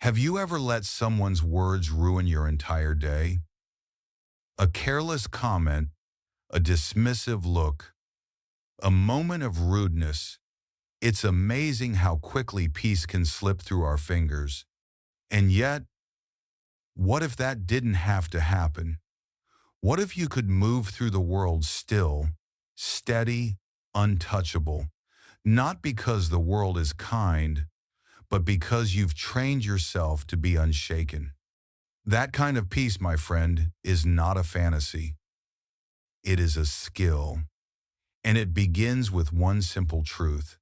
Have you ever let someone's words ruin your entire day? A careless comment, a dismissive look, a moment of rudeness. It's amazing how quickly peace can slip through our fingers. And yet, what if that didn't have to happen? What if you could move through the world still, steady, untouchable? Not because the world is kind, but because you've trained yourself to be unshaken. That kind of peace, my friend, is not a fantasy. It is a skill. And it begins with one simple truth.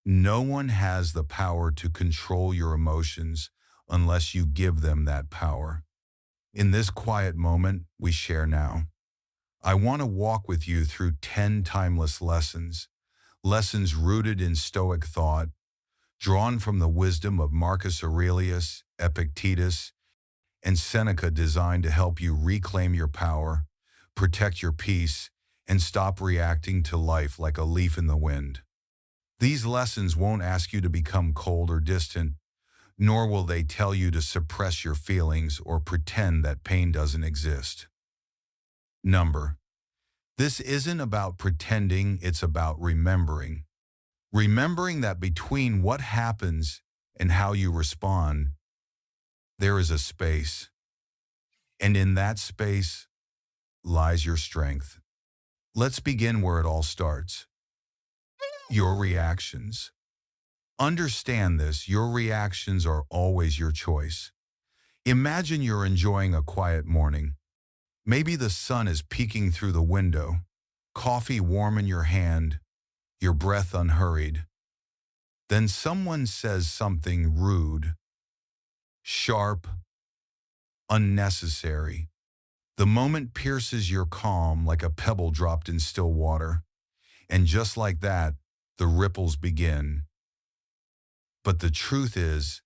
No one has the power to control your emotions unless you give them that power. In this quiet moment we share now, I want to walk with you through 10 timeless lessons, lessons rooted in Stoic thought, drawn from the wisdom of Marcus Aurelius, Epictetus, and Seneca, designed to help you reclaim your power, protect your peace, and stop reacting to life like a leaf in the wind. These lessons won't ask you to become cold or distant, nor will they tell you to suppress your feelings or pretend that pain doesn't exist. This isn't about pretending, it's about remembering. Remembering that between what happens and how you respond, there is a space. And in that space lies your strength. Let's begin where it all starts. Your reactions. Understand this, your reactions are always your choice. Imagine you're enjoying a quiet morning. Maybe the sun is peeking through the window, coffee warm in your hand, your breath unhurried. Then someone says something rude, sharp, unnecessary. The moment pierces your calm like a pebble dropped in still water. And just like that, the ripples begin. But the truth is,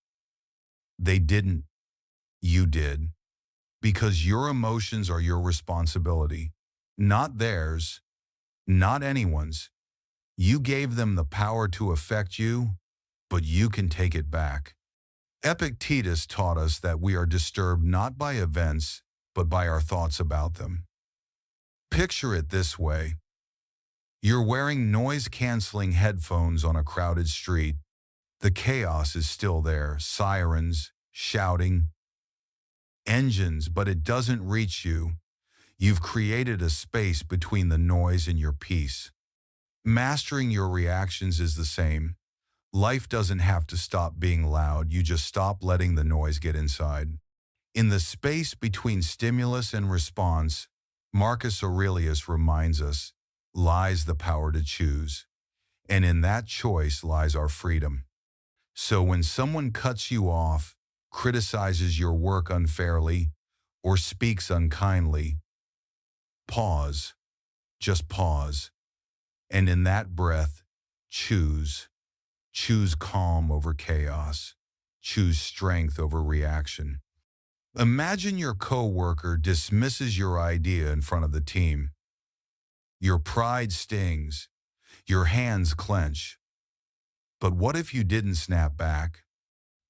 they didn't. You did. Because your emotions are your responsibility, not theirs, not anyone's. You gave them the power to affect you, but you can take it back. Epictetus taught us that we are disturbed not by events, but by our thoughts about them. Picture it this way. You're wearing noise-canceling headphones on a crowded street. The chaos is still there, sirens, shouting, engines, but it doesn't reach you. You've created a space between the noise and your peace. Mastering your reactions is the same. Life doesn't have to stop being loud, you just stop letting the noise get inside. In the space between stimulus and response, Marcus Aurelius reminds us, lies the power to choose. And in that choice lies our freedom. So when someone cuts you off, criticizes your work unfairly, or speaks unkindly, pause, just pause. And in that breath, choose. Choose calm over chaos. Choose strength over reaction. Imagine your coworker dismisses your idea in front of the team. Your pride stings. Your hands clench. But what if you didn't snap back?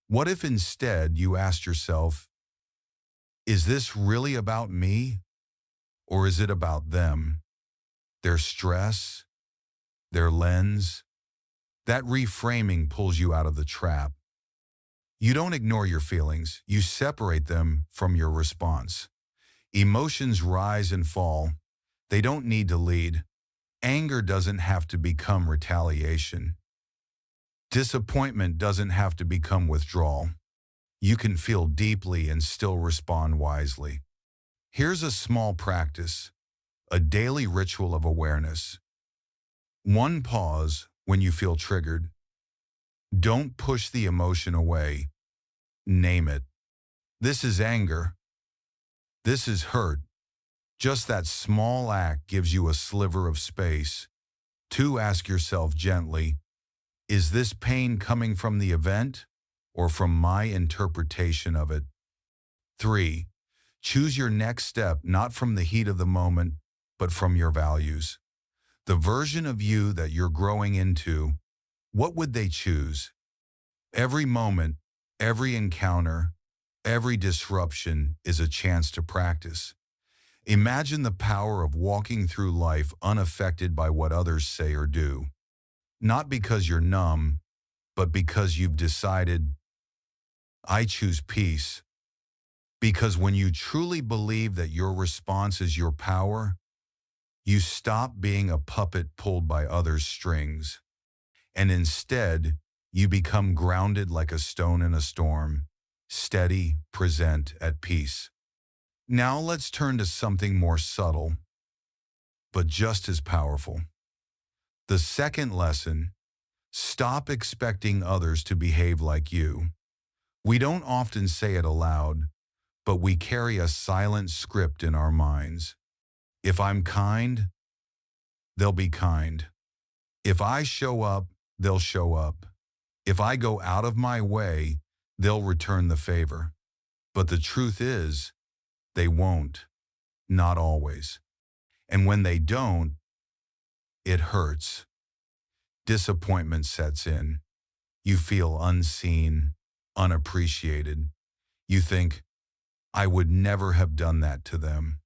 What if instead you asked yourself, is this really about me? Or is it about them? Their stress? Their lens? That reframing pulls you out of the trap. You don't ignore your feelings, you separate them from your response. Emotions rise and fall. They don't need to lead. Anger doesn't have to become retaliation. Disappointment doesn't have to become withdrawal. You can feel deeply and still respond wisely. Here's a small practice, a daily ritual of awareness. 1. Pause when you feel triggered. Don't push the emotion away. Name it. This is anger. This is hurt. Just that small act gives you a sliver of space. 2. Ask yourself gently, is this pain coming from the event or from my interpretation of it? 3. Choose your next step not from the heat of the moment, but from your values. The version of you that you're growing into, what would they choose? Every moment, Every encounter, every disruption is a chance to practice. Imagine the power of walking through life unaffected by what others say or do. Not because you're numb, but because you've decided, I choose peace. Because when you truly believe that your response is your power, you stop being a puppet pulled by others' strings. And instead, you become grounded like a stone in a storm, steady, present, at peace. Now let's turn to something more subtle, but just as powerful. The second lesson: stop expecting others to behave like you. We don't often say it aloud, but we carry a silent script in our minds. If I'm kind, they'll be kind. If I show up, they'll show up. If I go out of my way, they'll return the favor. But the truth is, they won't. Not always. And when they don't, it hurts. Disappointment sets in. You feel unseen, unappreciated. You think, I would never have done that to them.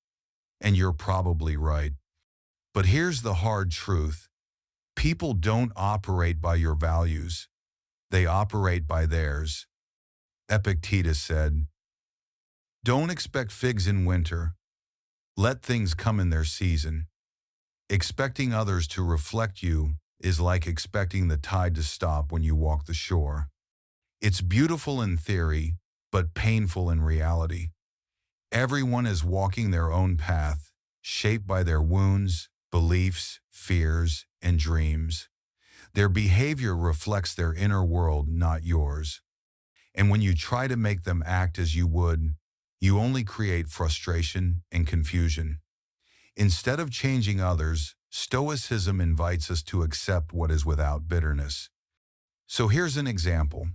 And you're probably right. But here's the hard truth. People don't operate by your values. They operate by theirs. Epictetus said, don't expect figs in winter. Let things come in their season. Expecting others to reflect you is like expecting the tide to stop when you walk the shore. It's beautiful in theory, but painful in reality. Everyone is walking their own path, shaped by their wounds, beliefs, fears, and dreams. Their behavior reflects their inner world, not yours. And when you try to make them act as you would, you only create frustration and confusion. Instead of changing others, Stoicism invites us to accept what is without bitterness. So here's an example.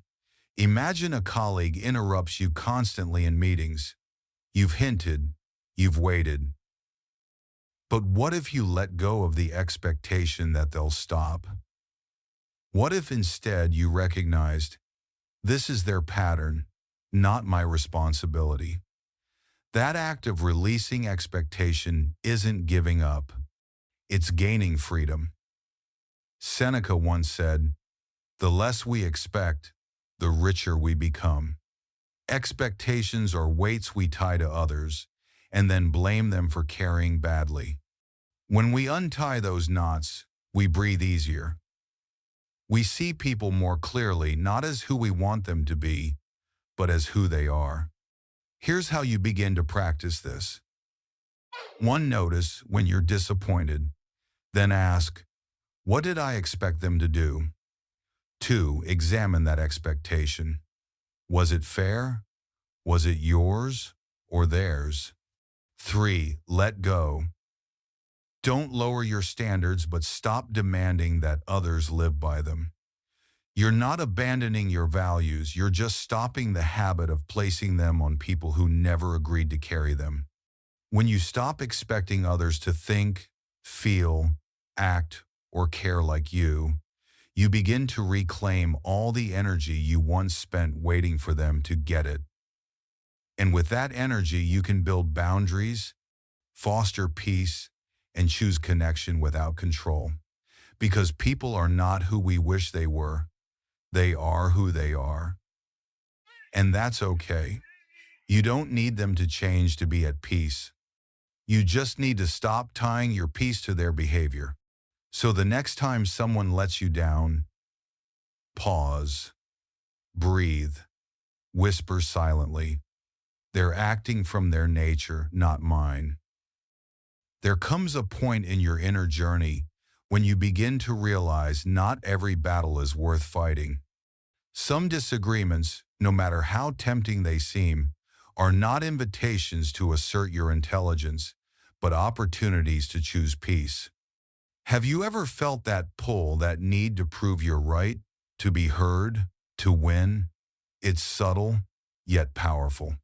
Imagine a colleague interrupts you constantly in meetings. You've hinted, you've waited. But what if you let go of the expectation that they'll stop? What if instead you recognized, this is their pattern, not my responsibility? That act of releasing expectation isn't giving up. It's gaining freedom. Seneca once said, the less we expect, the richer we become. Expectations are weights we tie to others and then blame them for carrying badly. When we untie those knots, we breathe easier. We see people more clearly, not as who we want them to be, but as who they are. Here's how you begin to practice this. 1. Notice when you're disappointed. Then ask, what did I expect them to do? 2. Examine that expectation. Was it fair? Was it yours or theirs? 3. Let go. Don't lower your standards, but stop demanding that others live by them. You're not abandoning your values, you're just stopping the habit of placing them on people who never agreed to carry them. When you stop expecting others to think, feel, act, or care like you begin to reclaim all the energy you once spent waiting for them to get it. And with that energy, you can build boundaries, foster peace, and choose connection without control. Because people are not who we wish they were. They are who they are. And that's okay. You don't need them to change to be at peace. You just need to stop tying your peace to their behavior. So the next time someone lets you down, pause, breathe, whisper silently. They're acting from their nature, not mine. There comes a point in your inner journey when you begin to realize not every battle is worth fighting. Some disagreements, no matter how tempting they seem, are not invitations to assert your intelligence, but opportunities to choose peace. Have you ever felt that pull, that need to prove you're right, to be heard, to win? It's subtle, yet powerful.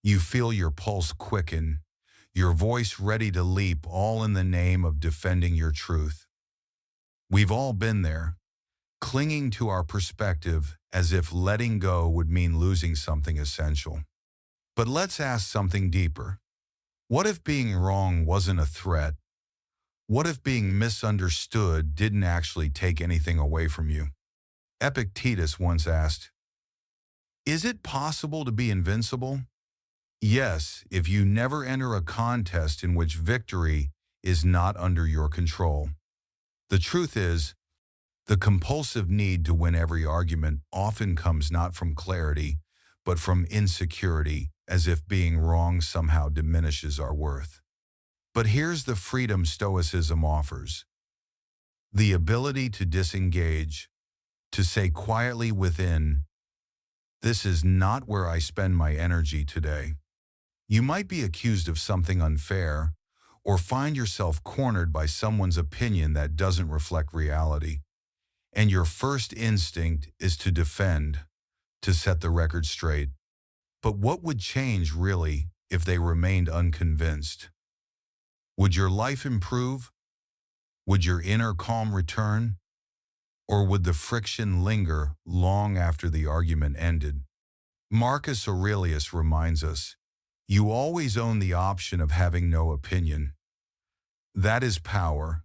You feel your pulse quicken, your voice ready to leap, all in the name of defending your truth. We've all been there. clinging to our perspective as if letting go would mean losing something essential. But let's ask something deeper. What if being wrong wasn't a threat? What if being misunderstood didn't actually take anything away from you? Epictetus once asked, "Is it possible to be invincible?" Yes, if you never enter a contest in which victory is not under your control. The truth is, the compulsive need to win every argument often comes not from clarity, but from insecurity, as if being wrong somehow diminishes our worth. But here's the freedom Stoicism offers: the ability to disengage, to say quietly within, "This is not where I spend my energy today." You might be accused of something unfair, or find yourself cornered by someone's opinion that doesn't reflect reality. And your first instinct is to defend, to set the record straight. But what would change really if they remained unconvinced? Would your life improve? Would your inner calm return? Or would the friction linger long after the argument ended? Marcus Aurelius reminds us, "You always own the option of having no opinion." That is power.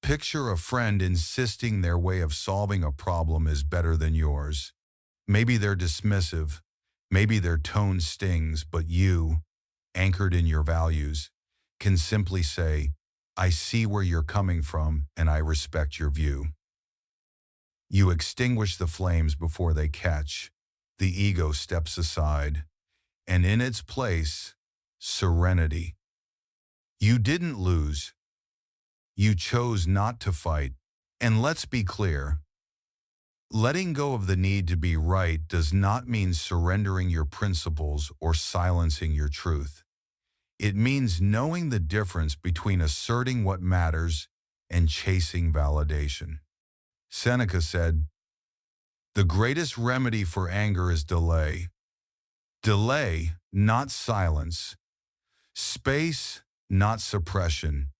Picture a friend insisting their way of solving a problem is better than yours. Maybe they're dismissive, maybe their tone stings, but you, anchored in your values, can simply say, "I see where you're coming from and I respect your view." You extinguish the flames before they catch. The ego steps aside, and in its place, serenity. You didn't lose. You chose not to fight. And let's be clear, letting go of the need to be right does not mean surrendering your principles or silencing your truth. It means knowing the difference between asserting what matters and chasing validation. Seneca said, "The greatest remedy for anger is delay. Delay, not silence. Space, not suppression."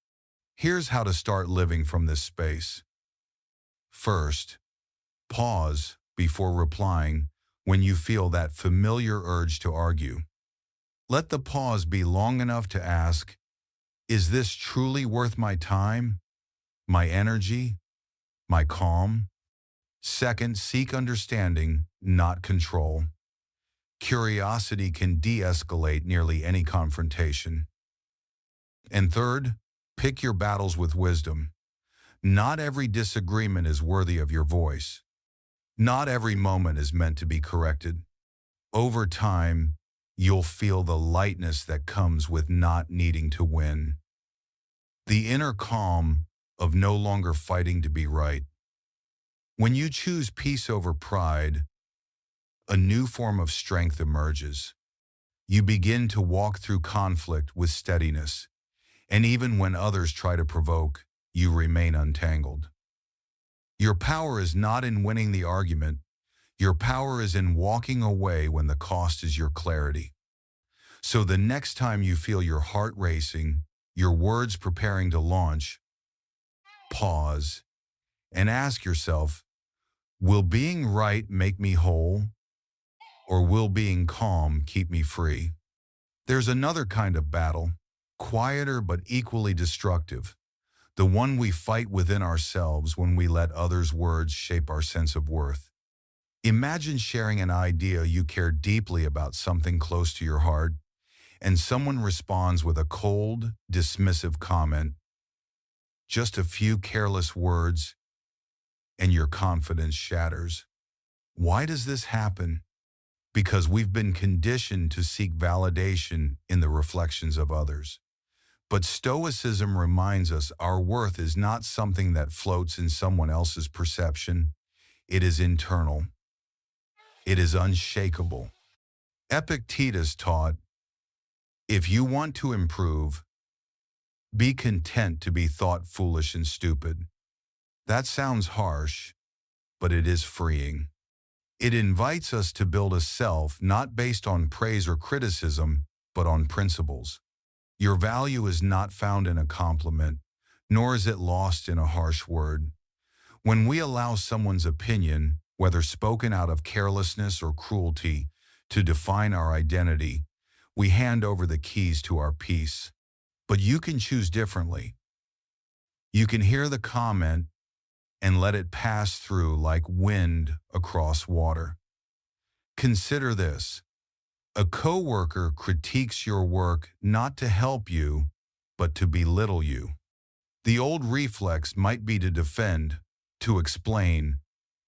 Here's how to start living from this space. First, pause before replying when you feel that familiar urge to argue. Let the pause be long enough to ask, "Is this truly worth my time, my energy, my calm?" Second, seek understanding, not control. Curiosity can de-escalate nearly any confrontation. And third, pick your battles with wisdom. Not every disagreement is worthy of your voice. Not every moment is meant to be corrected. Over time, you'll feel the lightness that comes with not needing to win. The inner calm of no longer fighting to be right. When you choose peace over pride, a new form of strength emerges. You begin to walk through conflict with steadiness, and even when others try to provoke, you remain untangled. Your power is not in winning the argument. Your power is in walking away when the cost is your clarity. So the next time you feel your heart racing, your words preparing to launch, pause and ask yourself, will being right make me whole? Or will being calm keep me free? There's another kind of battle, quieter but equally destructive, the one we fight within ourselves when we let others' words shape our sense of worth. Imagine sharing an idea you care deeply about, something close to your heart, and someone responds with a cold, dismissive comment, just a few careless words, and your confidence shatters. Why does this happen? Because we've been conditioned to seek validation in the reflections of others. But Stoicism reminds us our worth is not something that floats in someone else's perception. It is internal. It is unshakable. Epictetus taught, "If you want to improve, be content to be thought foolish and stupid." That sounds harsh, but it is freeing. It invites us to build a self not based on praise or criticism, but on principles. Your value is not found in a compliment, nor is it lost in a harsh word. When we allow someone's opinion, whether spoken out of carelessness or cruelty, to define our identity, we hand over the keys to our peace. But you can choose differently. You can hear the comment and let it pass through like wind across water. Consider this. A coworker critiques your work not to help you, but to belittle you. The old reflex might be to defend, to explain,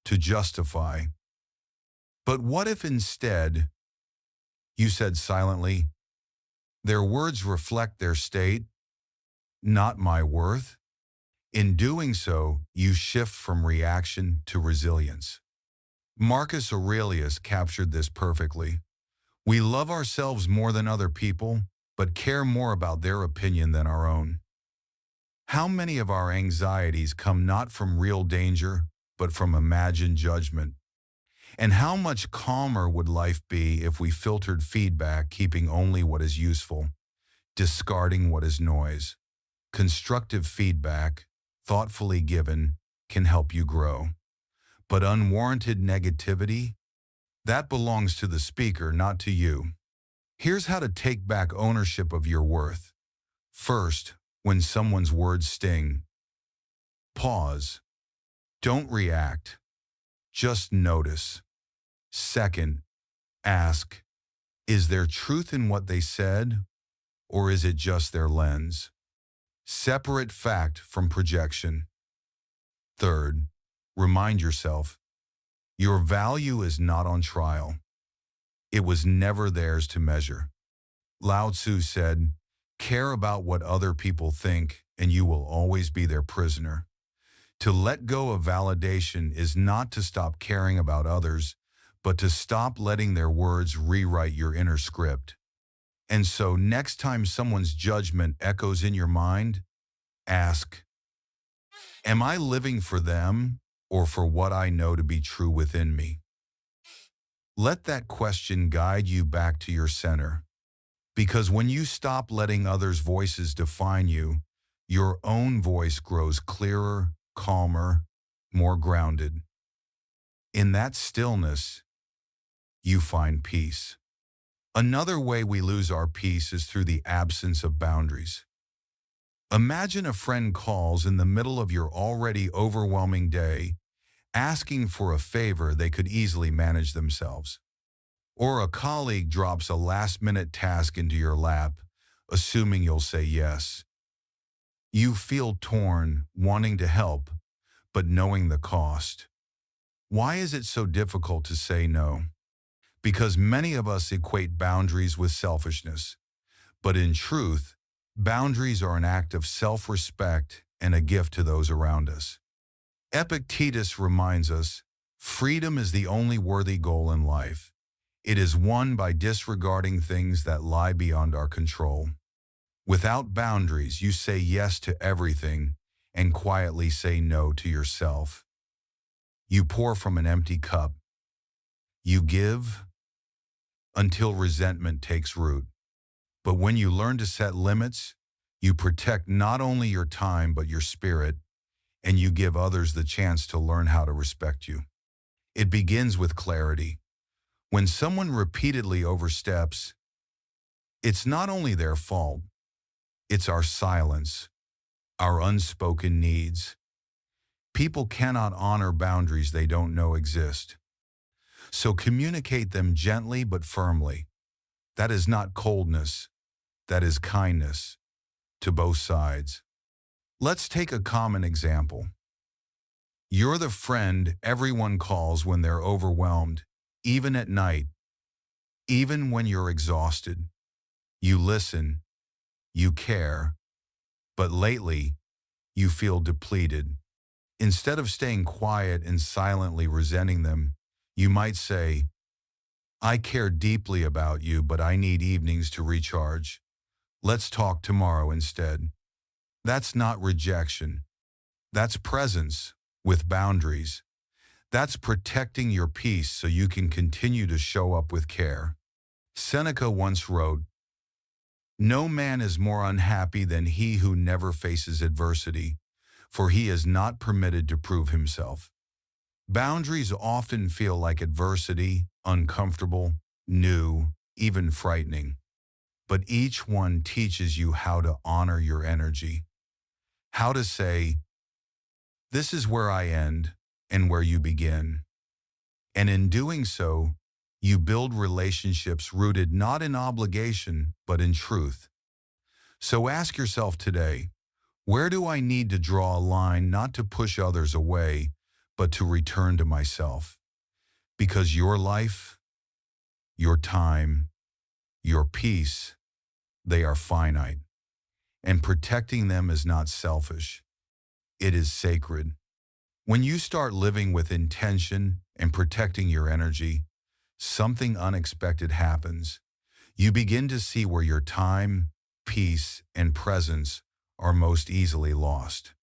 to justify. But what if instead you said silently, "Their words reflect their state, not my worth"? In doing so, you shift from reaction to resilience. Marcus Aurelius captured this perfectly. We love ourselves more than other people, but care more about their opinion than our own. How many of our anxieties come not from real danger, but from imagined judgment? And how much calmer would life be if we filtered feedback, keeping only what is useful, discarding what is noise? Constructive feedback, thoughtfully given, can help you grow. But unwarranted negativity, that belongs to the speaker, not to you. Here's how to take back ownership of your worth. First, when someone's words sting, pause. Don't react. Just notice. Second, ask, is there truth in what they said, or is it just their lens? Separate fact from projection. Third, remind yourself, your value is not on trial. It was never theirs to measure. Lao Tzu said, care about what other people think, and you will always be their prisoner. To let go of validation is not to stop caring about others, but to stop letting their words rewrite your inner script. And so next time someone's judgment echoes in your mind, ask, am I living for them or for what I know to be true within me? Let that question guide you back to your center. Because when you stop letting others' voices define you, your own voice grows clearer, calmer, more grounded. In that stillness, you find peace. Another way we lose our peace is through the absence of boundaries. Imagine a friend calls in the middle of your already overwhelming day, asking for a favor they could easily manage themselves. Or a colleague drops a last-minute task into your lap, assuming you'll say yes. You feel torn, wanting to help, but knowing the cost. Why is it so difficult to say no? Because many of us equate boundaries with selfishness. But in truth, boundaries are an act of self-respect and a gift to those around us. Epictetus reminds us, freedom is the only worthy goal in life. It is won by disregarding things that lie beyond our control. Without boundaries, you say yes to everything and quietly say no to yourself. You pour from an empty cup. You give until resentment takes root. But when you learn to set limits, you protect not only your time but your spirit, and you give others the chance to learn how to respect you. It begins with clarity. When someone repeatedly oversteps, it's not only their fault, it's our silence, our unspoken needs. People cannot honor boundaries they don't know exist. So communicate them gently but firmly. That is not coldness, that is kindness to both sides. Let's take a common example. You're the friend everyone calls when they're overwhelmed, even at night, even when you're exhausted. You listen, you care, but lately you feel depleted. Instead of staying quiet and silently resenting them, you might say, I care deeply about you, but I need evenings to recharge. Let's talk tomorrow instead. That's not rejection. That's presence with boundaries. That's protecting your peace so you can continue to show up with care. Seneca once wrote, no man is more unhappy than he who never faces adversity, for he is not permitted to prove himself. Boundaries often feel like adversity, uncomfortable, new, even frightening. But each one teaches you how to honor your energy, how to say, this is where I end and where you begin. And in doing so, you build relationships rooted not in obligation, but in truth. So ask yourself today, where do I need to draw a line not to push others away, but to return to myself? Because your life, your time, your peace, they are finite. And protecting them is not selfish. It is sacred. When you start living with intention and protecting your energy, something unexpected happens. You begin to see where your time, peace, and presence are most easily lost.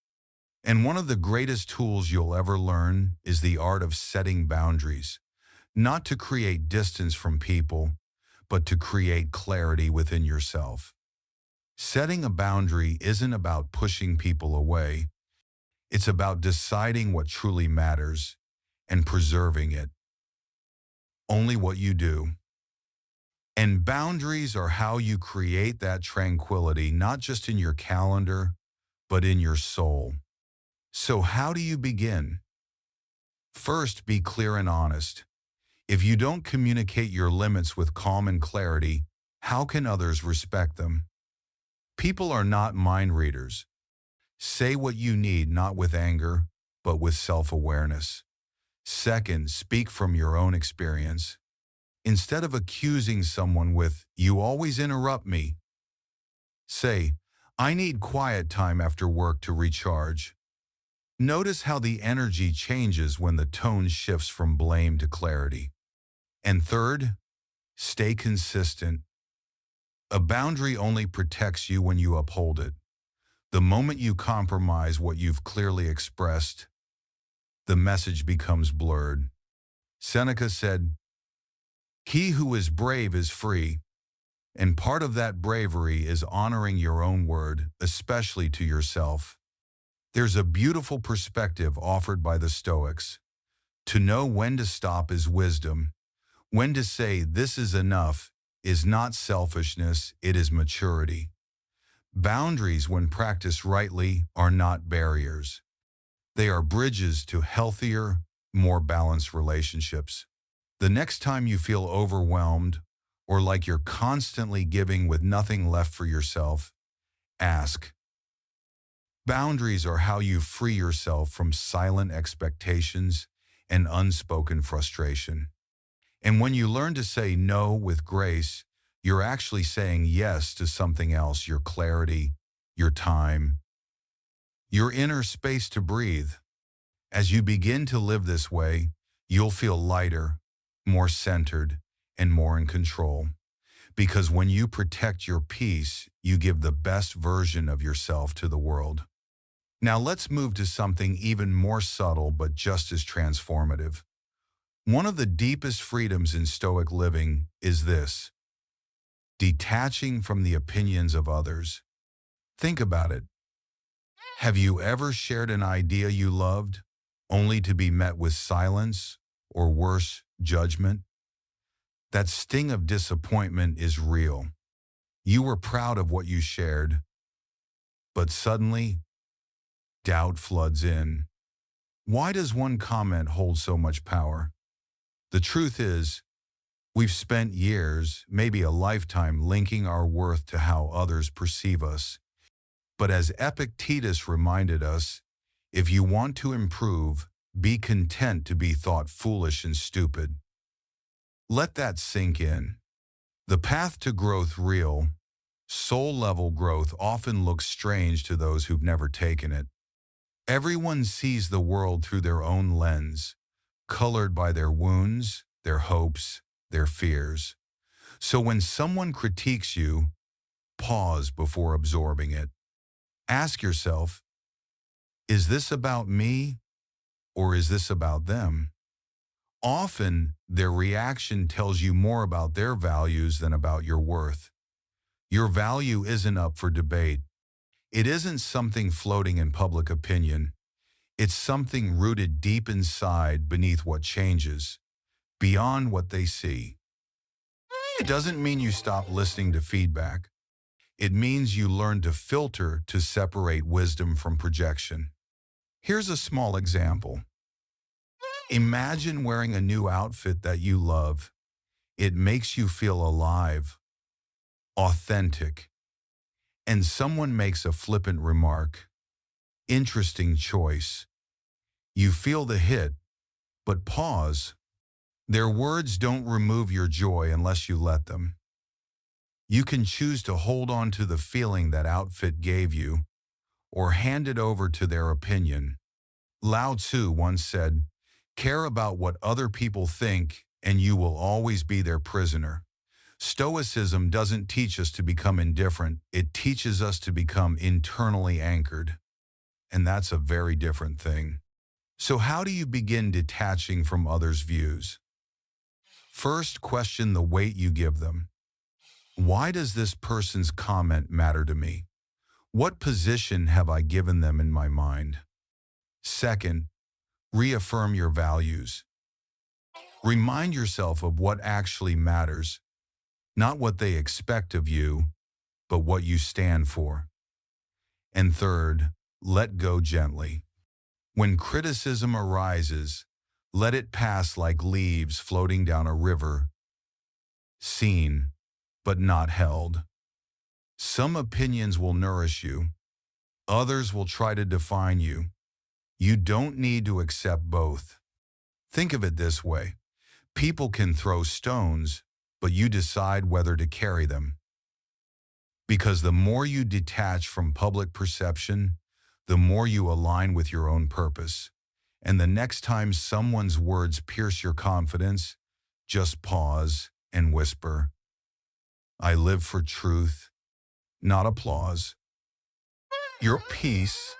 And one of the greatest tools you'll ever learn is the art of setting boundaries, not to create distance from people, but to create clarity within yourself. Setting a boundary isn't about pushing people away. It's about deciding what truly matters and preserving it. Only what you do. And boundaries are how you create that tranquility, not just in your calendar, but in your soul. So how do you begin? First, be clear and honest. If you don't communicate your limits with calm and clarity, how can others respect them? People are not mind readers. Say what you need, not with anger, but with self-awareness. Second, speak from your own experience. Instead of accusing someone with, "You always interrupt me," say, "I need quiet time after work to recharge." Notice how the energy changes when the tone shifts from blame to clarity. And third, stay consistent. A boundary only protects you when you uphold it. The moment you compromise what you've clearly expressed, the message becomes blurred. Seneca said, "He who is brave is free," and part of that bravery is honoring your own word, especially to yourself. There's a beautiful perspective offered by the Stoics. To know when to stop is wisdom. When to say, "This is enough," is not selfishness, it is maturity. Boundaries, when practiced rightly, are not barriers. They are bridges to healthier, more balanced relationships. The next time you feel overwhelmed or like you're constantly giving with nothing left for yourself, ask. Boundaries are how you free yourself from silent expectations and unspoken frustration. And when you learn to say no with grace, you're actually saying yes to something else, your clarity, your time, your inner space to breathe. As you begin to live this way, you'll feel lighter, more centered, and more in control. Because when you protect your peace, you give the best version of yourself to the world. Now let's move to something even more subtle but just as transformative. One of the deepest freedoms in Stoic living is this: detaching from the opinions of others. Think about it. Have you ever shared an idea you loved, only to be met with silence, or worse, judgment? That sting of disappointment is real. You were proud of what you shared, but suddenly, doubt floods in. Why does one comment hold so much power? The truth is, we've spent years, maybe a lifetime, linking our worth to how others perceive us. But as Epictetus reminded us, if you want to improve, be content to be thought foolish and stupid. Let that sink in. The path to growth, real, soul-level growth, often looks strange to those who've never taken it. Everyone sees the world through their own lens, colored by their wounds, their hopes, their fears. So when someone critiques you, pause before absorbing it. Ask yourself, is this about me or is this about them? Often, their reaction tells you more about their values than about your worth. Your value isn't up for debate. It isn't something floating in public opinion. It's something rooted deep inside beneath what changes, beyond what they see. It doesn't mean you stop listening to feedback. It means you learn to filter to separate wisdom from projection. Here's a small example. Imagine wearing a new outfit that you love. It makes you feel alive, authentic, and someone makes a flippant remark. Interesting choice. You feel the hit, but pause. Their words don't remove your joy unless you let them. You can choose to hold on to the feeling that outfit gave you, or hand it over to their opinion. Lao Tzu once said, "Care about what other people think, and you will always be their prisoner." Stoicism doesn't teach us to become indifferent, it teaches us to become internally anchored. And that's a very different thing. So how do you begin detaching from others' views? First, question the weight you give them. Why does this person's comment matter to me? What position have I given them in my mind? Second, reaffirm your values. Remind yourself of what actually matters, not what they expect of you, but what you stand for. And third, let go gently. When criticism arises, let it pass like leaves floating down a river, seen, but not held. Some opinions will nourish you. Others will try to define you. You don't need to accept both. Think of it this way. People can throw stones, but you decide whether to carry them. Because the more you detach from public perception, the more you align with your own purpose. And the next time someone's words pierce your confidence, just pause and whisper, "I live for truth, not applause." Your peace,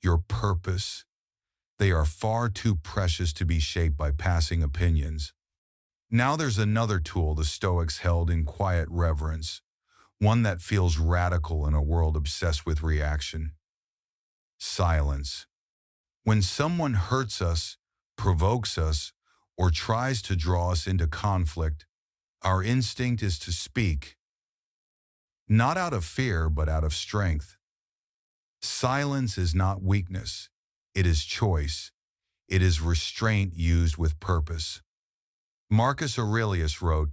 your purpose, they are far too precious to be shaped by passing opinions. Now there's another tool the Stoics held in quiet reverence, one that feels radical in a world obsessed with reaction. Silence. When someone hurts us, provokes us, or tries to draw us into conflict, our instinct is to speak, not out of fear, but out of strength. Silence is not weakness. It is choice. It is restraint used with purpose. Marcus Aurelius wrote,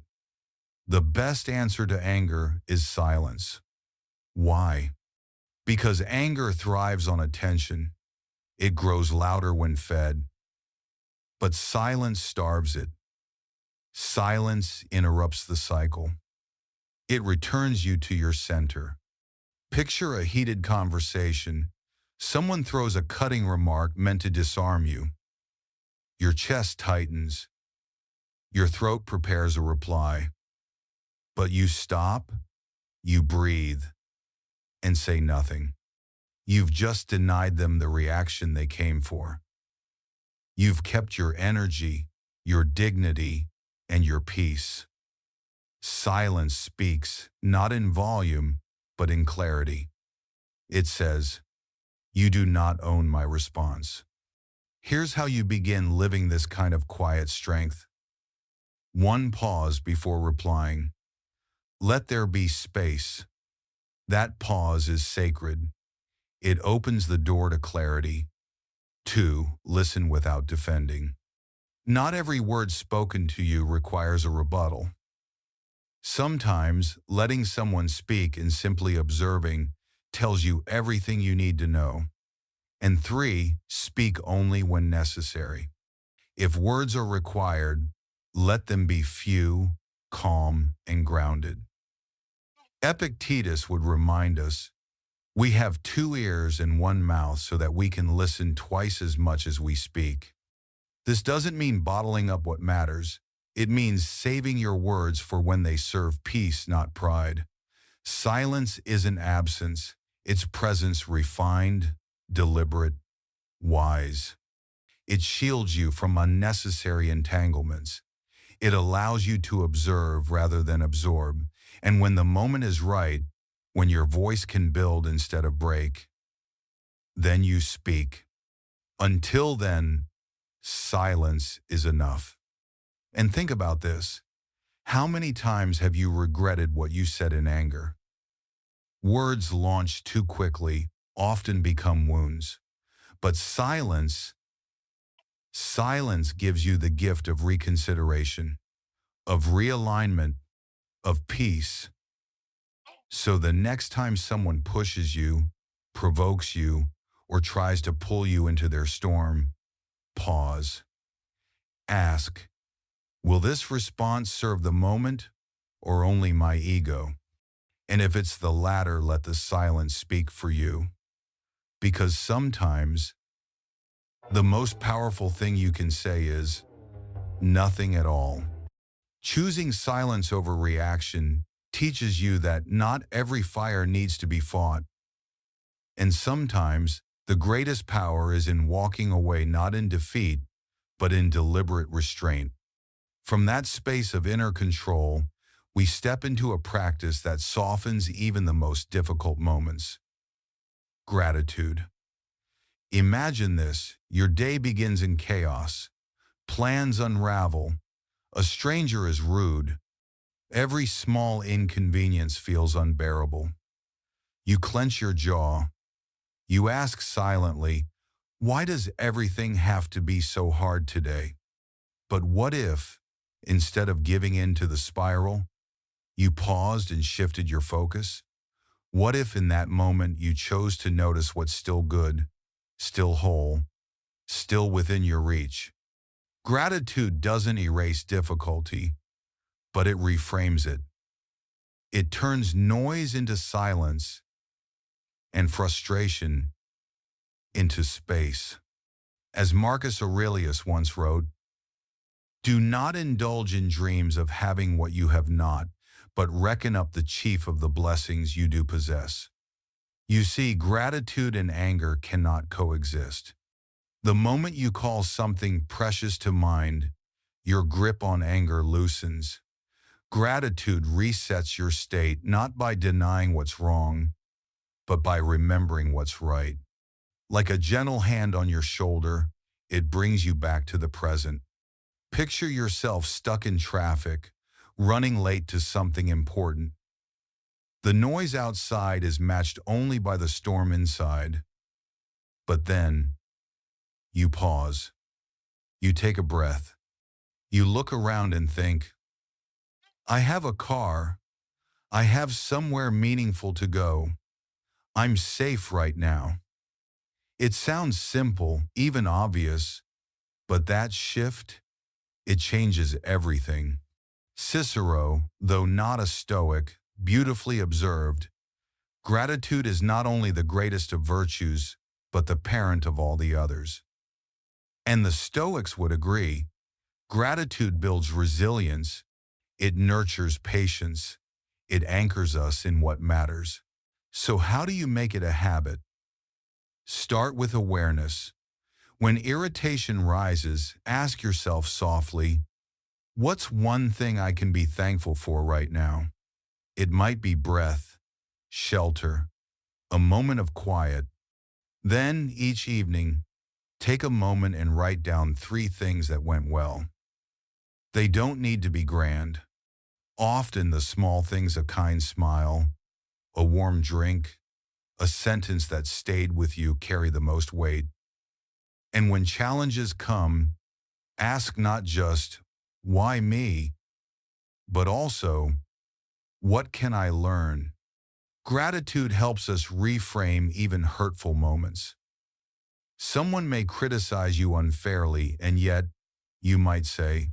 "The best answer to anger is silence." Why? Because anger thrives on attention. It grows louder when fed. But silence starves it. Silence interrupts the cycle. It returns you to your center. Picture a heated conversation. Someone throws a cutting remark meant to disarm you. Your chest tightens. Your throat prepares a reply. But you stop, you breathe, and say nothing. You've just denied them the reaction they came for. You've kept your energy, your dignity, and your peace. Silence speaks, not in volume, but in clarity. It says, "You do not own my response." Here's how you begin living this kind of quiet strength. One, pause before replying. Let there be space. That pause is sacred. It opens the door to clarity. 2, listen without defending. Not every word spoken to you requires a rebuttal. Sometimes, letting someone speak and simply observing tells you everything you need to know. And 3, speak only when necessary. If words are required, let them be few, calm, and grounded. Epictetus would remind us, "We have 2 ears and 1 mouth so that we can listen twice as much as we speak." This doesn't mean bottling up what matters. It means saving your words for when they serve peace, not pride. Silence isn't absence. It's presence refined, deliberate, wise. It shields you from unnecessary entanglements. It allows you to observe rather than absorb. And when the moment is right, when your voice can build instead of break, then you speak. Until then, silence is enough. And think about this. How many times have you regretted what you said in anger? Words launched too quickly often become wounds. But silence gives you the gift of reconsideration, of realignment, of peace. So the next time someone pushes you, provokes you, or tries to pull you into their storm, pause. Ask, will this response serve the moment or only my ego? And if it's the latter, let the silence speak for you. Because sometimes the most powerful thing you can say is nothing at all. Choosing silence over reaction teaches you that not every fire needs to be fought. And sometimes the greatest power is in walking away not in defeat, but in deliberate restraint. From that space of inner control, we step into a practice that softens even the most difficult moments. Gratitude. Imagine this, your day begins in chaos. Plans unravel. A stranger is rude. Every small inconvenience feels unbearable. You clench your jaw. You ask silently, why does everything have to be so hard today? But what if, instead of giving in to the spiral, you paused and shifted your focus? What if in that moment you chose to notice what's still good, still whole, still within your reach? Gratitude doesn't erase difficulty, but it reframes it. It turns noise into silence and frustration into space. As Marcus Aurelius once wrote, do not indulge in dreams of having what you have not, but reckon up the chief of the blessings you do possess. You see, gratitude and anger cannot coexist. The moment you call something precious to mind, your grip on anger loosens. Gratitude resets your state not by denying what's wrong, but by remembering what's right. Like a gentle hand on your shoulder, it brings you back to the present. Picture yourself stuck in traffic, running late to something important. The noise outside is matched only by the storm inside. But then, you pause. You take a breath. You look around and think, I have a car. I have somewhere meaningful to go. I'm safe right now. It sounds simple, even obvious, but that shift, it changes everything. Cicero, though not a Stoic, beautifully observed, gratitude is not only the greatest of virtues, but the parent of all the others. And the Stoics would agree, gratitude builds resilience, it nurtures patience, it anchors us in what matters. So how do you make it a habit? Start with awareness. When irritation rises, ask yourself softly, what's one thing I can be thankful for right now? It might be breath, shelter, a moment of quiet. Then, each evening, take a moment and write down 3 things that went well. They don't need to be grand. Often the small things, a kind smile, a warm drink, a sentence that stayed with you, carry the most weight. And when challenges come, ask not just, why me? But also, what can I learn? Gratitude helps us reframe even hurtful moments. Someone may criticize you unfairly, and yet, you might say,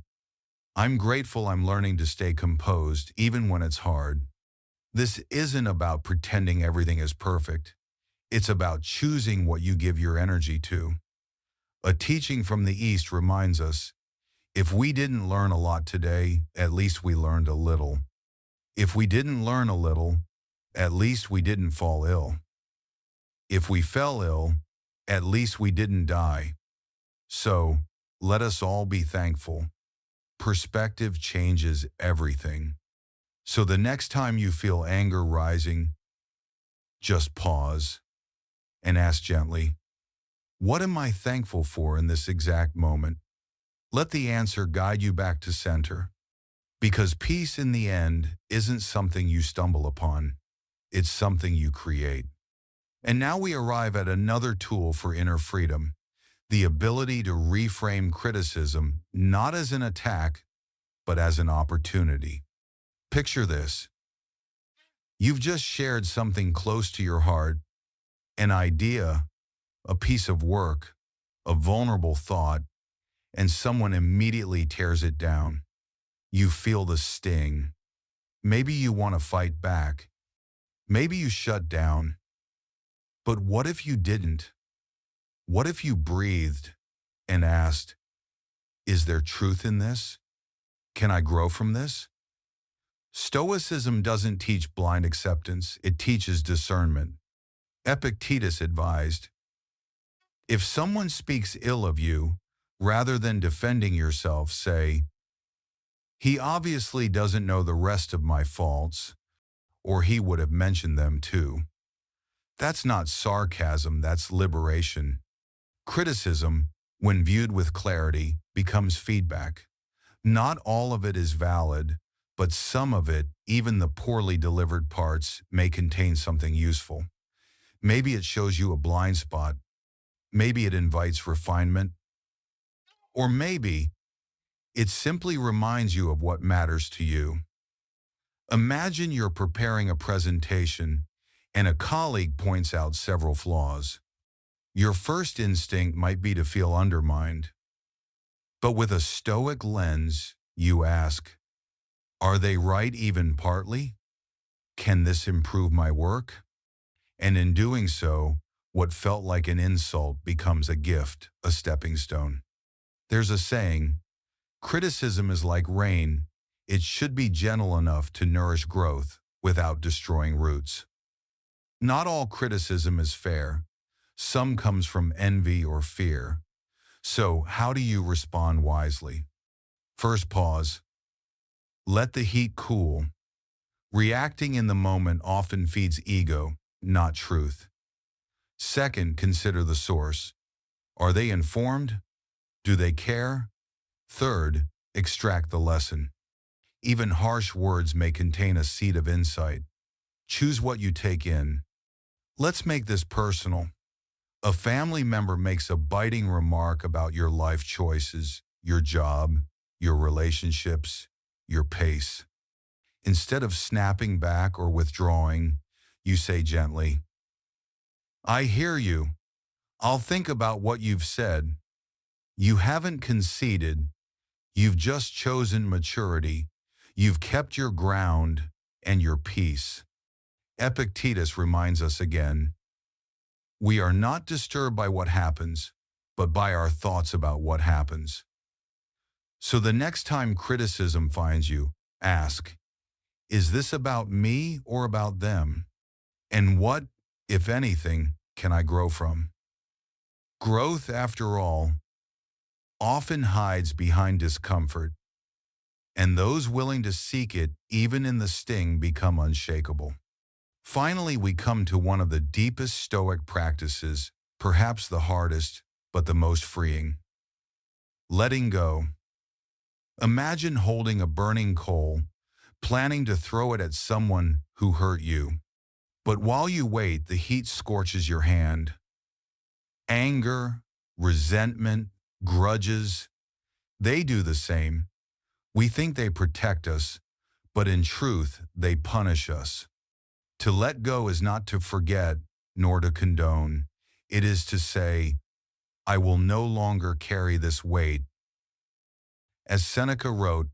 I'm grateful I'm learning to stay composed even when it's hard. This isn't about pretending everything is perfect. It's about choosing what you give your energy to. A teaching from the East reminds us, if we didn't learn a lot today, at least we learned a little. If we didn't learn a little, at least we didn't fall ill. If we fell ill, at least we didn't die. So, let us all be thankful. Perspective changes everything. So the next time you feel anger rising, Just pause and ask gently, what am I thankful for in this exact moment? Let the answer guide you back to center. Because peace in the end isn't something you stumble upon, it's something you create. And now we arrive at another tool for inner freedom, the ability to reframe criticism not as an attack, but as an opportunity. Picture this. You've just shared something close to your heart, an idea, a piece of work, a vulnerable thought, and someone immediately tears it down. You feel the sting. Maybe you want to fight back. Maybe you shut down. But what if you didn't? What if you breathed and asked, is there truth in this? Can I grow from this? Stoicism doesn't teach blind acceptance, it teaches discernment. Epictetus advised, if someone speaks ill of you, rather than defending yourself, say, he obviously doesn't know the rest of my faults, or he would have mentioned them too. That's not sarcasm, that's liberation. Criticism, when viewed with clarity, becomes feedback. Not all of it is valid, but some of it, even the poorly delivered parts, may contain something useful. Maybe it shows you a blind spot. Maybe it invites refinement. Or maybe it simply reminds you of what matters to you. Imagine you're preparing a presentation and a colleague points out several flaws. Your first instinct might be to feel undermined. But with a Stoic lens, you ask, are they right even partly? Can this improve my work? And in doing so, what felt like an insult becomes a gift, a stepping stone. There's a saying, criticism is like rain. It should be gentle enough to nourish growth without destroying roots. Not all criticism is fair. Some comes from envy or fear. So, how do you respond wisely? First, pause. Let the heat cool. Reacting in the moment often feeds ego, not truth. Second, consider the source. Are they informed? Do they care? Third, extract the lesson. Even harsh words may contain a seed of insight. Choose what you take in. Let's make this personal. A family member makes a biting remark about your life choices, your job, your relationships, your pace. Instead of snapping back or withdrawing, you say gently, I hear you. I'll think about what you've said. You haven't conceded. You've just chosen maturity. You've kept your ground and your peace. Epictetus reminds us again, we are not disturbed by what happens, but by our thoughts about what happens. So the next time criticism finds you, ask, is this about me or about them? And what, if anything, can I grow from? Growth, after all, often hides behind discomfort, and those willing to seek it, even in the sting, become unshakable. Finally, we come to one of the deepest Stoic practices, perhaps the hardest, but the most freeing. Letting go. Imagine holding a burning coal, planning to throw it at someone who hurt you. But while you wait, the heat scorches your hand. Anger, resentment, grudges, they do the same. We think they protect us, but in truth, they punish us. To let go is not to forget, nor to condone. It is to say, I will no longer carry this weight. As Seneca wrote,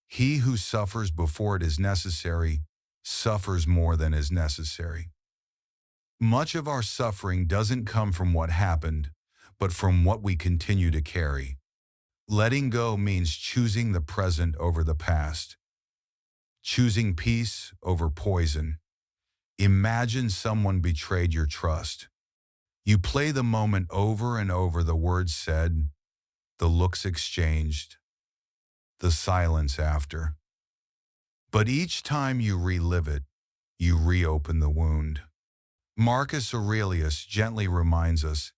he who suffers before it is necessary suffers more than is necessary. Much of our suffering doesn't come from what happened, but from what we continue to carry. Letting go means choosing the present over the past, choosing peace over poison. Imagine someone betrayed your trust. You play the moment over and over, the words said, the looks exchanged, the silence after. But each time you relive it, you reopen the wound. Marcus Aurelius gently reminds us,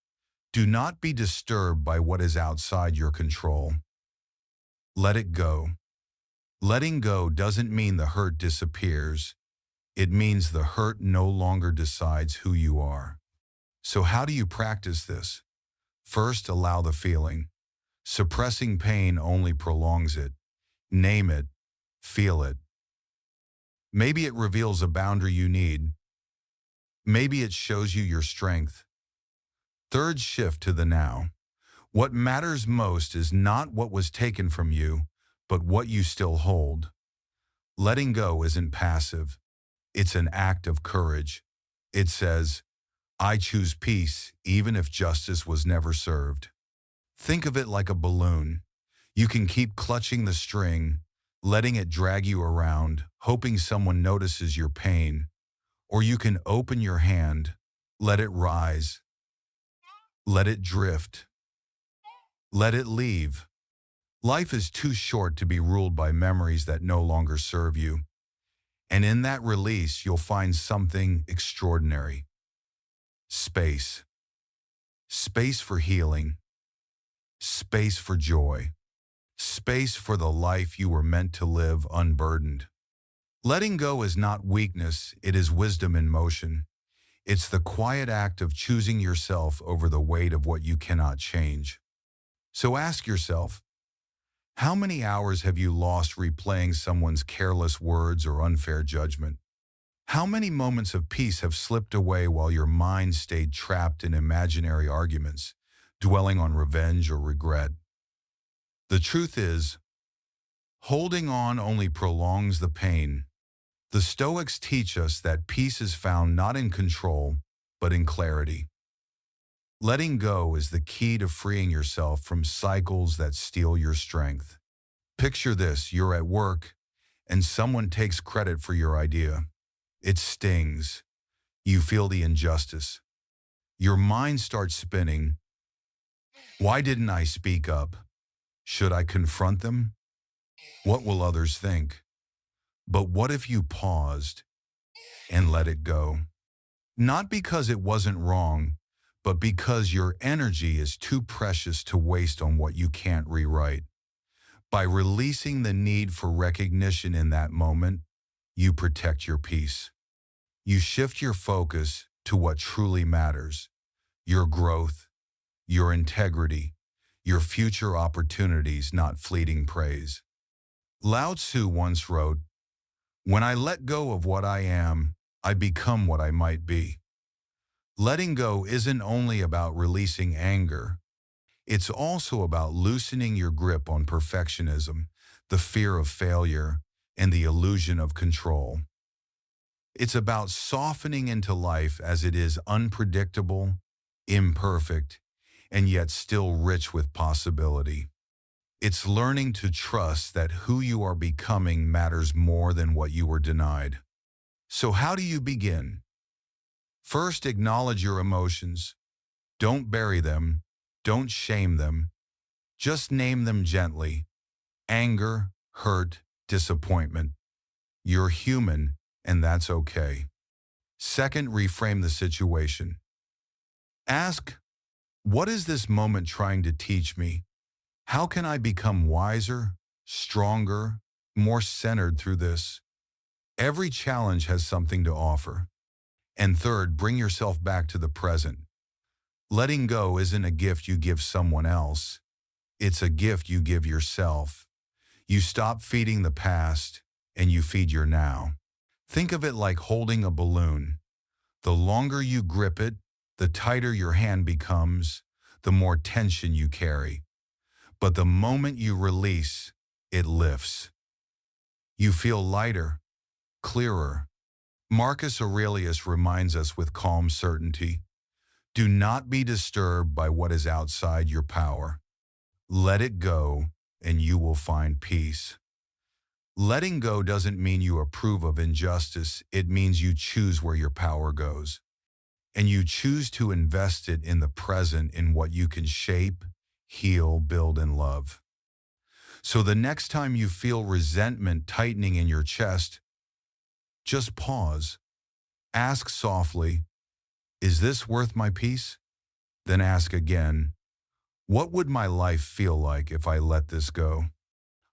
do not be disturbed by what is outside your control. Let it go. Letting go doesn't mean the hurt disappears. It means the hurt no longer decides who you are. So how do you practice this? First, allow the feeling. Suppressing pain only prolongs it. Name it. Feel it. Maybe it reveals a boundary you need. Maybe it shows you your strength. Third, shift to the now. What matters most is not what was taken from you, but what you still hold. Letting go isn't passive. It's an act of courage. It says, I choose peace even if justice was never served. Think of it like a balloon. You can keep clutching the string, letting it drag you around, hoping someone notices your pain. Or you can open your hand, let it rise, let it drift, let it leave. Life is too short to be ruled by memories that no longer serve you. And in that release, you'll find something extraordinary. Space. Space for healing. Space for joy. Space for the life you were meant to live unburdened. Letting go is not weakness, it is wisdom in motion. It's the quiet act of choosing yourself over the weight of what you cannot change. So ask yourself, how many hours have you lost replaying someone's careless words or unfair judgment? How many moments of peace have slipped away while your mind stayed trapped in imaginary arguments, dwelling on revenge or regret? The truth is, holding on only prolongs the pain. The Stoics teach us that peace is found not in control, but in clarity. Letting go is the key to freeing yourself from cycles that steal your strength. Picture this, you're at work, and someone takes credit for your idea. It stings. You feel the injustice. Your mind starts spinning. Why didn't I speak up? Should I confront them? What will others think? But what if you paused and let it go? Not because it wasn't wrong, but because your energy is too precious to waste on what you can't rewrite. By releasing the need for recognition in that moment, you protect your peace. You shift your focus to what truly matters, your growth, your integrity, your future opportunities, not fleeting praise. Lao Tzu once wrote, when I let go of what I am, I become what I might be. Letting go isn't only about releasing anger. It's also about loosening your grip on perfectionism, the fear of failure, and the illusion of control. It's about softening into life as it is, unpredictable, imperfect, and yet still rich with possibility. It's learning to trust that who you are becoming matters more than what you were denied. So how do you begin? First, acknowledge your emotions. Don't bury them. Don't shame them. Just name them gently. Anger, hurt, disappointment. You're human, and that's okay. Second, reframe the situation. Ask, what is this moment trying to teach me? How can I become wiser, stronger, more centered through this? Every challenge has something to offer. And third, bring yourself back to the present. Letting go isn't a gift you give someone else. It's a gift you give yourself. You stop feeding the past and you feed your now. Think of it like holding a balloon. The longer you grip it, the tighter your hand becomes, the more tension you carry. But the moment you release, it lifts. You feel lighter, clearer. Marcus Aurelius reminds us with calm certainty, do not be disturbed by what is outside your power. Let it go, and you will find peace. Letting go doesn't mean you approve of injustice. It means you choose where your power goes. And you choose to invest it in the present, in what you can shape, heal, build, and love. So the next time you feel resentment tightening in your chest, just pause. Ask softly, Is this worth my peace? Then ask again, what would my life feel like if I let this go?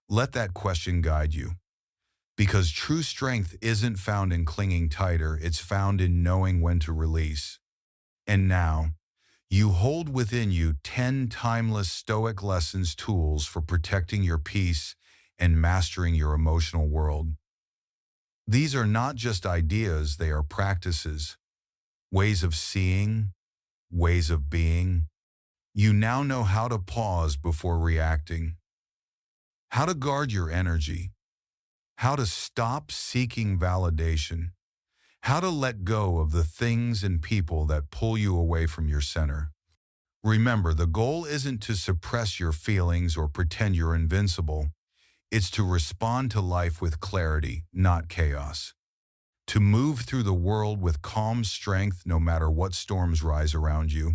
Let that question guide you. Because true strength isn't found in clinging tighter, it's found in knowing when to release. And now, you hold within you 10 timeless Stoic Lessons tools for protecting your peace and mastering your emotional world. These are not just ideas, they are practices, ways of seeing, ways of being. You now know how to pause before reacting, how to guard your energy, how to stop seeking validation, how to let go of the things and people that pull you away from your center. Remember, the goal isn't to suppress your feelings or pretend you're invincible. It's to respond to life with clarity, not chaos. To move through the world with calm strength no matter what storms rise around you.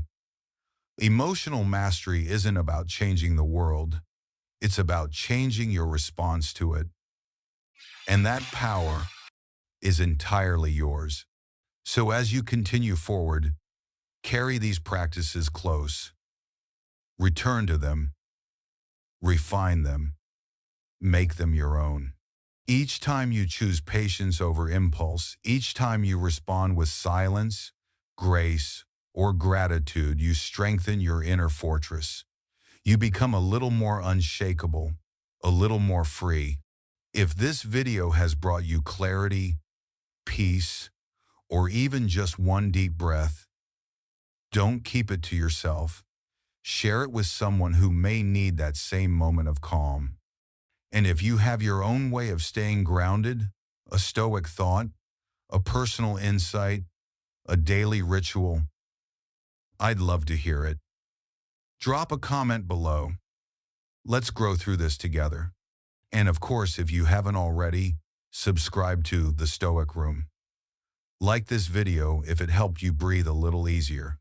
Emotional mastery isn't about changing the world. It's about changing your response to it. And that power is entirely yours. So as you continue forward, carry these practices close. Return to them. Refine them. Make them your own. Each time you choose patience over impulse, each time you respond with silence, grace, or gratitude, you strengthen your inner fortress. You become a little more unshakable, a little more free. If this video has brought you clarity, peace, or even just one deep breath, don't keep it to yourself. Share it with someone who may need that same moment of calm. And if you have your own way of staying grounded, a stoic thought, a personal insight, a daily ritual, I'd love to hear it. Drop a comment below. Let's grow through this together. And of course, if you haven't already, subscribe to The Stoic Room. Like this video if it helped you breathe a little easier.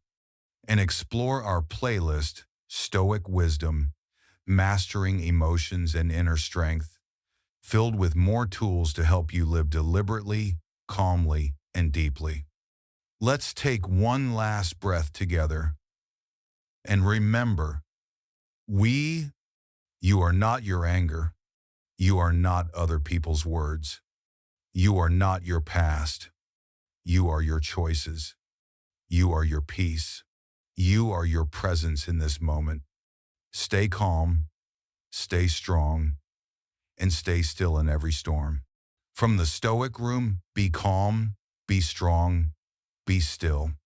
And explore our playlist, Stoic Wisdom, Mastering Emotions and Inner Strength, filled with more tools to help you live deliberately, calmly, and deeply. Let's take one last breath together. And remember, you are not your anger. You are not other people's words. You are not your past. You are your choices. You are your peace. You are your presence in this moment. Stay calm, stay strong, and stay still in every storm. From the Stoic Room, be calm, be strong, be still.